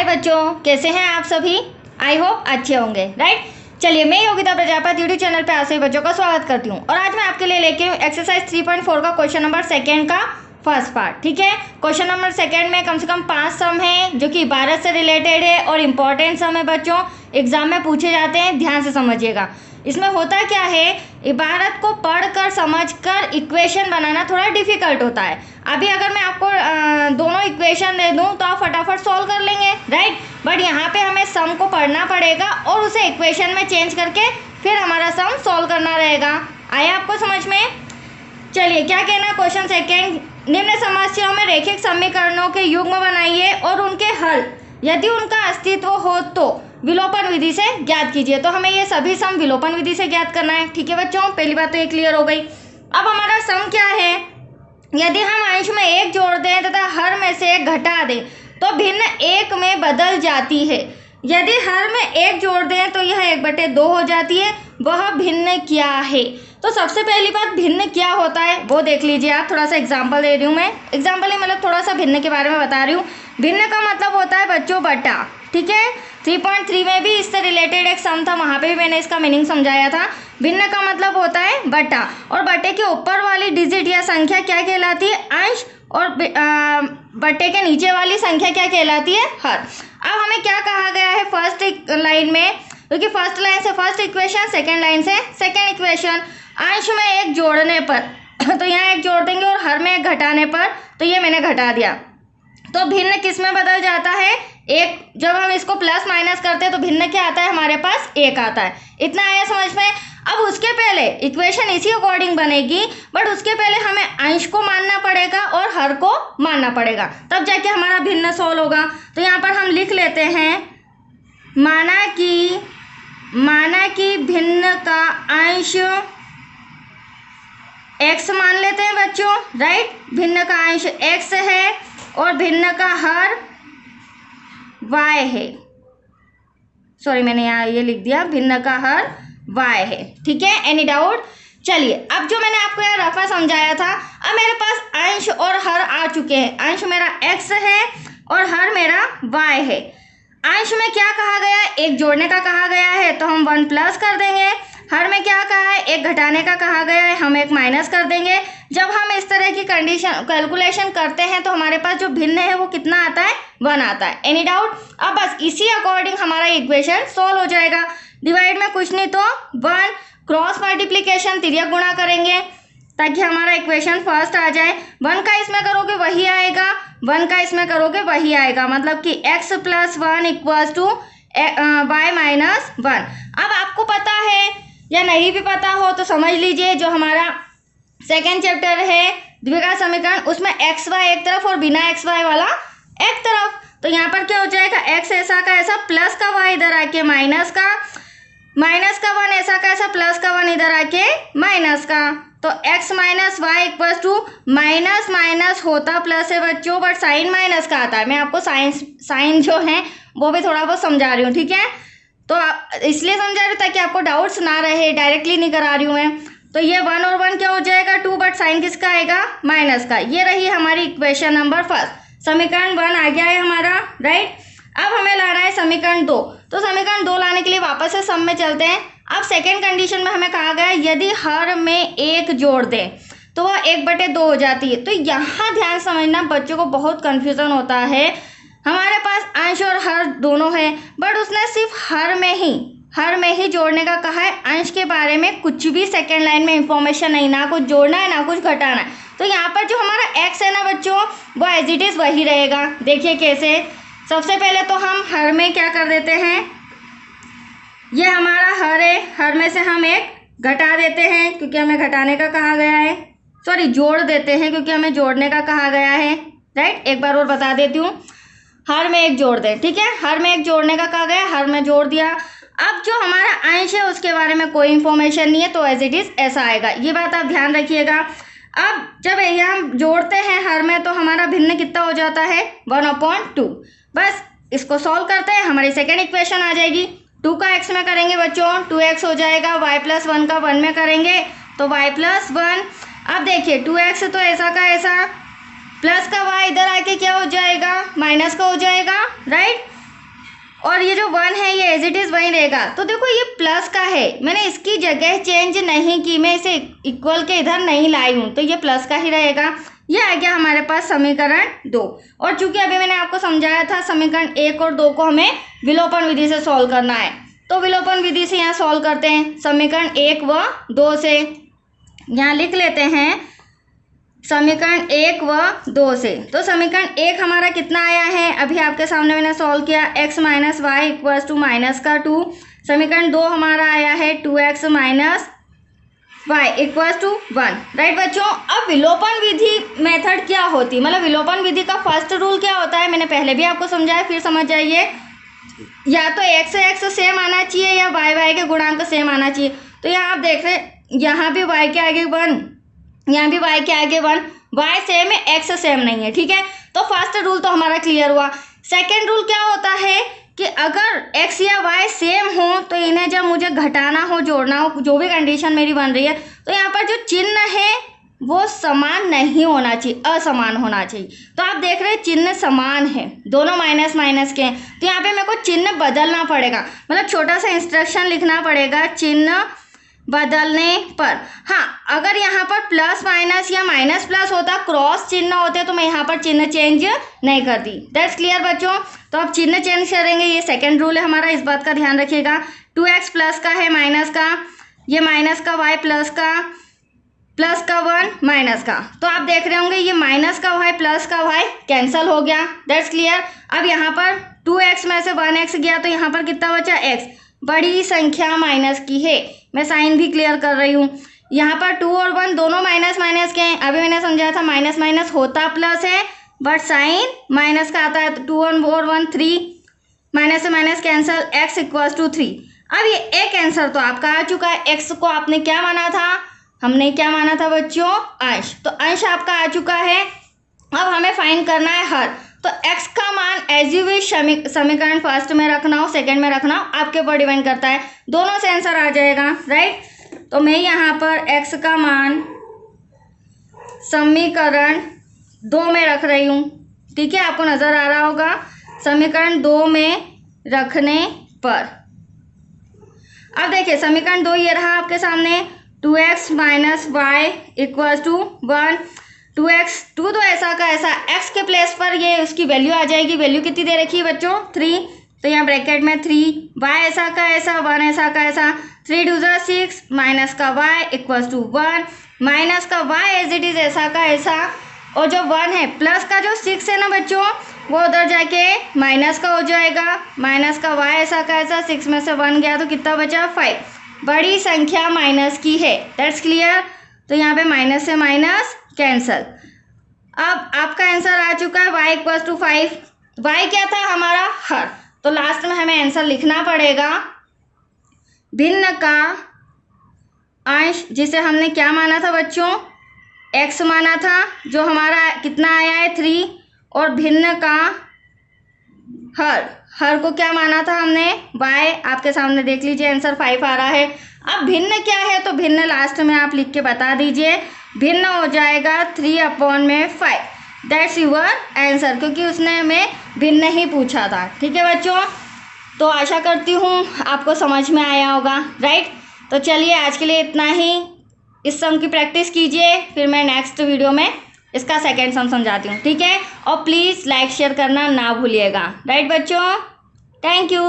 हाय बच्चों, कैसे हैं आप सभी। आई होप अच्छे होंगे, राइट। चलिए, मैं योगिता प्रजापति यूट्यूब चैनल पे आप सभी बच्चों का स्वागत करती हूँ और आज मैं आपके लिए लेके हूँ एक्सरसाइज 3.4 का क्वेश्चन नंबर सेकेंड का फर्स्ट पार्ट। ठीक है, क्वेश्चन नंबर सेकेंड में कम से कम 5 सम है जो कि इबारत से रिलेटेड है और इम्पॉर्टेंट सम है बच्चों, एग्जाम में पूछे जाते हैं, ध्यान से समझिएगा। इसमें होता क्या है, इबारत को पढ़कर समझकर इक्वेशन बनाना थोड़ा डिफिकल्ट होता है। अभी अगर मैं आपको दोनों इक्वेशन दे दूं तो आप फटाफट सॉल्व कर लेंगे, राइट। बट यहाँ पे हमें सम को पढ़ना पड़ेगा और उसे इक्वेशन में चेंज करके फिर हमारा सम सॉल्व करना रहेगा। आया आपको समझ में। चलिए, क्या कहना क्वेश्चन सेकेंड, निम्न समस्याओं में रैखिक समीकरणों के युग्म बनाइए और उनके हल यदि उनका अस्तित्व हो तो विलोपन विधि से ज्ञात कीजिए। तो हमें ये सभी सम विलोपन विधि से ज्ञात करना है। ठीक है बच्चों, पहली बात तो ये क्लियर हो गई। अब हमारा सम क्या है, यदि हम अंश में 1 जोड़ दें तथा हर में से 1 घटा दें तो भिन्न 1 में बदल जाती है। यदि हर में 1 जोड़ दें तो यह 1/2 हो जाती है। वह भिन्न क्या है? तो सबसे पहली बात, भिन्न क्या होता है वो देख लीजिए आप। थोड़ा सा एग्जाम्पल दे रही हूँ मैं, एग्जाम्पल नहीं मतलब थोड़ा सा भिन्न के बारे में बता रही हूँ। भिन्न का मतलब होता है बच्चों बटा। ठीक है, 3.3 में भी इससे रिलेटेड एक सम था, वहाँ पे भी मैंने इसका मीनिंग समझाया था। भिन्न का मतलब होता है बटा, और बटे के ऊपर वाली डिजिट या संख्या क्या कहलाती है, अंश, और बटे के नीचे वाली संख्या क्या कहलाती है, हर। अब हमें क्या कहा गया है फर्स्ट लाइन में, क्योंकि फर्स्ट लाइन से फर्स्ट इक्वेशन, सेकेंड लाइन से सेकेंड इक्वेशन। अंश में 1 जोड़ने पर तो यहाँ 1 जोड़ देंगे और हर में 1 घटाने पर, तो ये मैंने घटा दिया। तो भिन्न किस में बदल जाता है, 1। जब हम इसको प्लस माइनस करते हैं तो भिन्न क्या आता है हमारे पास, 1 आता है। इतना आया समझ में। अब उसके पहले इक्वेशन इसी अकॉर्डिंग बनेगी, बट उसके पहले हमें अंश को मानना पड़ेगा और हर को मानना पड़ेगा, तब जाके हमारा भिन्न सॉल्व होगा। तो यहाँ पर हम लिख लेते हैं, माना कि भिन्न का अंश x मान लेते हैं बच्चों, राइट। भिन्न का अंश x है और भिन्न का हर y है। सॉरी, मैंने यहाँ ये लिख दिया, भिन्न का हर y है। ठीक है, एनी डाउट। चलिए, अब जो मैंने आपको यहाँ रफा समझाया था, अब मेरे पास अंश और हर आ चुके हैं। अंश मेरा x है और हर मेरा y है। अंश में क्या कहा गया है, 1 जोड़ने का कहा गया है तो हम 1 प्लस कर देंगे। हर में क्या कहा है, 1 घटाने का कहा गया है, हम 1 माइनस कर देंगे। जब हम इस तरह की कंडीशन कैलकुलेशन करते हैं तो हमारे पास जो भिन्न है वो कितना आता है, 1 आता है। Any doubt. अब बस इसी अकॉर्डिंग हमारा इक्वेशन सॉल्व हो जाएगा। डिवाइड में कुछ नहीं तो 1, क्रॉस मल्टीप्लीकेशन तिर्यक गुणा करेंगे ताकि हमारा इक्वेशन फर्स्ट आ जाए। 1 का इसमें करोगे वही आएगा, 1 का इसमें करोगे वही आएगा, मतलब कि x + 1 = y - 1। अब आपको पता है या नहीं भी पता हो तो समझ लीजिए, जो हमारा सेकेंड चैप्टर है द्विघात समीकरण, उसमें एक्स वाई एक तरफ और बिना एक्स वाई वाला एक तरफ। तो यहाँ पर क्या हो जाएगा, x ऐसा का ऐसा, प्लस का y इधर आके माइनस का 1 ऐसा का ऐसा, प्लस का 1 इधर आके माइनस का। तो x - y = माइनस माइनस होता प्लस है बच्चों, बट साइन माइनस का आता है। मैं आपको साइन जो है वो भी थोड़ा बहुत समझा रही हूँ, ठीक है। तो आप इसलिए समझा रही हूँ ताकि आपको डाउट्स ना रहे, डायरेक्टली नहीं करा रही हूँ मैं। तो ये 1 और 1 क्या हो जाएगा, 2, बट साइन किसका आएगा, माइनस का। ये रही हमारी इक्वेशन नंबर फर्स्ट। समीकरण 1 आ गया है हमारा, राइट। अब हमें लाना है समीकरण 2। तो समीकरण 2 लाने के लिए वापस से सम में चलते हैं। अब सेकेंड कंडीशन में हमें कहा गया है यदि हर में 1 जोड़ दें तो वह 1/2 हो जाती है। तो यहाँ ध्यान समझना, बच्चों को बहुत कन्फ्यूजन होता है। हमारे पास अंश और हर दोनों है, बट उसने सिर्फ हर में ही जोड़ने का कहा है। अंश के बारे में कुछ भी सेकेंड लाइन में इंफॉर्मेशन नहीं, ना कुछ जोड़ना है ना कुछ घटाना है। तो यहाँ पर जो हमारा x है ना बच्चों, वो एज इट इज़ वही रहेगा। देखिए कैसे, सबसे पहले तो हम हर में क्या कर देते हैं, ये हमारा हर है, हर में से हम 1 घटा देते हैं क्योंकि हमें घटाने का कहा गया है, सॉरी जोड़ देते हैं क्योंकि हमें जोड़ने का कहा गया है, राइट। एक बार और बता देती हूँ, हर में 1 जोड़ दें, ठीक है। हर में 1 जोड़ने का कहा गया, हर में जोड़ दिया। अब जो हमारा अंश है उसके बारे में कोई इंफॉर्मेशन नहीं है, तो एज इट इज़ ऐसा आएगा। ये बात आप ध्यान रखिएगा। अब जब यहाँ हम जोड़ते हैं हर में तो हमारा भिन्न कितना हो जाता है, 1/2। बस इसको सॉल्व करते हैं, हमारी सेकेंड इक्वेशन आ जाएगी। 2 का x में करेंगे बच्चों, 2x हो जाएगा। y + 1 का 1 में करेंगे तो y + 1। अब देखिए 2x तो ऐसा का ऐसा, प्लस का y इधर आके क्या हो जाएगा, माइनस का हो जाएगा, राइट। और ये जो 1 है ये एज इट इज़ वहीं रहेगा। तो देखो ये प्लस का है, मैंने इसकी जगह चेंज नहीं की, मैं इसे इक्वल के इधर नहीं लाई हूँ, तो ये प्लस का ही रहेगा। ये आ गया हमारे पास समीकरण 2। और चूंकि अभी मैंने आपको समझाया था समीकरण 1 और 2 को हमें विलोपन विधि से सॉल्व करना है, तो विलोपन विधि से यहाँ सॉल्व करते हैं समीकरण 1 व 2 से। यहाँ लिख लेते हैं समीकरण 1 व 2 से। तो समीकरण 1 हमारा कितना आया है, अभी आपके सामने मैंने सॉल्व किया, x minus Y equals to minus का 2। समीकरण 2 हमारा आया है 2x minus Y equals to 1। Right बच्चों, अब विलोपन विधि मेथड क्या होती है, मतलब विलोपन विधि का फर्स्ट रूल क्या होता है, मैंने पहले भी आपको समझाया, फिर समझ जाइए। या तो x सेम आना चाहिए या y के गुणांक सेम आना चाहिए। तो यहाँ आप देख रहे हैं, यहाँ भी y के आगे 1, यहाँ भी y के आगे 1, y सेम है, x सेम नहीं है। ठीक है, तो फर्स्ट रूल तो हमारा क्लियर हुआ। सेकेंड रूल क्या होता है कि अगर x या y सेम हो तो इन्हें जब मुझे घटाना हो, जोड़ना हो, जो भी कंडीशन मेरी बन रही है, तो यहाँ पर जो चिन्ह है वो समान नहीं होना चाहिए, असमान होना चाहिए। तो आप देख रहे हैं चिन्ह समान है, दोनों माइनस माइनस के हैं, तो यहाँ पे मेरे को चिन्ह बदलना पड़ेगा, मतलब छोटा सा इंस्ट्रक्शन लिखना पड़ेगा चिन्ह बदलने पर। हाँ, अगर यहाँ पर प्लस माइनस या माइनस प्लस होता, क्रॉस चिन्ह होते, तो मैं यहाँ पर चिन्ह चेंज नहीं करती। दैट्स क्लियर बच्चों। तो अब चिन्ह चेंज करेंगे, ये सेकेंड रूल है हमारा, इस बात का ध्यान रखिएगा। 2x प्लस का है माइनस का, ये माइनस का y प्लस का 1 माइनस का। तो आप देख रहे होंगे ये माइनस का y प्लस का y कैंसिल हो गया। That's clear. अब यहाँ पर 2x में से 1x गया, तो यहाँ पर कितना बचा, x। बड़ी संख्या माइनस की है, मैं साइन भी क्लियर कर रही हूँ। यहाँ पर 2 और 1 दोनों माइनस माइनस के हैं, अभी मैंने समझाया था माइनस माइनस होता प्लस है, बट साइन माइनस का आता है। तो 2 और 1 3, माइनस से minus cancel, x equals to 3। अब ये एक आंसर तो आपका आ चुका है। x को आपने क्या माना था, हमने क्या माना था बच्चों, अंश। तो अंश आपका आ चुका है। अब हमें फाइंड करना है हर। तो x का मान एज यू विश, समीकरण फर्स्ट में रखना हो सेकंड में रखना हो, आपके ऊपर डिपेंड करता है, दोनों से आंसर आ जाएगा। राइट, तो मैं यहाँ पर x का मान समीकरण 2 में रख रही हूँ। ठीक है, आपको नज़र आ रहा होगा, समीकरण 2 में रखने पर। अब देखिए समीकरण 2 ये रहा आपके सामने, 2x minus Y equals to 1। 2 तो ऐसा का ऐसा, x के प्लेस पर ये उसकी वैल्यू आ जाएगी। वैल्यू कितनी दे रखी है बच्चों, 3, तो यहाँ ब्रैकेट में 3, y ऐसा का ऐसा, 1 ऐसा का ऐसा, 3 2 6, माइनस का y इक्वल्स टू 1, माइनस का y एज इट इज ऐसा का ऐसा, और जो 1 है प्लस का जो 6 है ना बच्चों, वो उधर जाके माइनस का हो जाएगा, माइनस का y ऐसा का ऐसा, 6 में से 1 गया तो कितना बचा, 5। बड़ी संख्या माइनस की है। That's clear. तो यहाँ पे माइनस से माइनस कैंसल। अब आपका आंसर आ चुका है y इक्वल्स टू 5। y क्या था हमारा, हर। तो लास्ट में हमें आंसर लिखना पड़ेगा भिन्न का अंश, जिसे हमने क्या माना था बच्चों, x माना था, जो हमारा कितना आया है 3, और भिन्न का हर को क्या माना था हमने, y। आपके सामने देख लीजिए आंसर 5 आ रहा है। अब भिन्न क्या है, तो भिन्न लास्ट में आप लिख के बता दीजिए, भिन्न हो जाएगा 3/5। दैट्स यूर आंसर, क्योंकि उसने हमें भिन्न ही पूछा था। ठीक है बच्चों, तो आशा करती हूँ आपको समझ में आया होगा। राइट, तो चलिए आज के लिए इतना ही। इस सम की प्रैक्टिस कीजिए, फिर मैं नेक्स्ट वीडियो में इसका सेकेंड सम समझाती हूँ। ठीक है, और प्लीज़ लाइक शेयर करना ना भूलिएगा। राइट बच्चों, थैंक यू।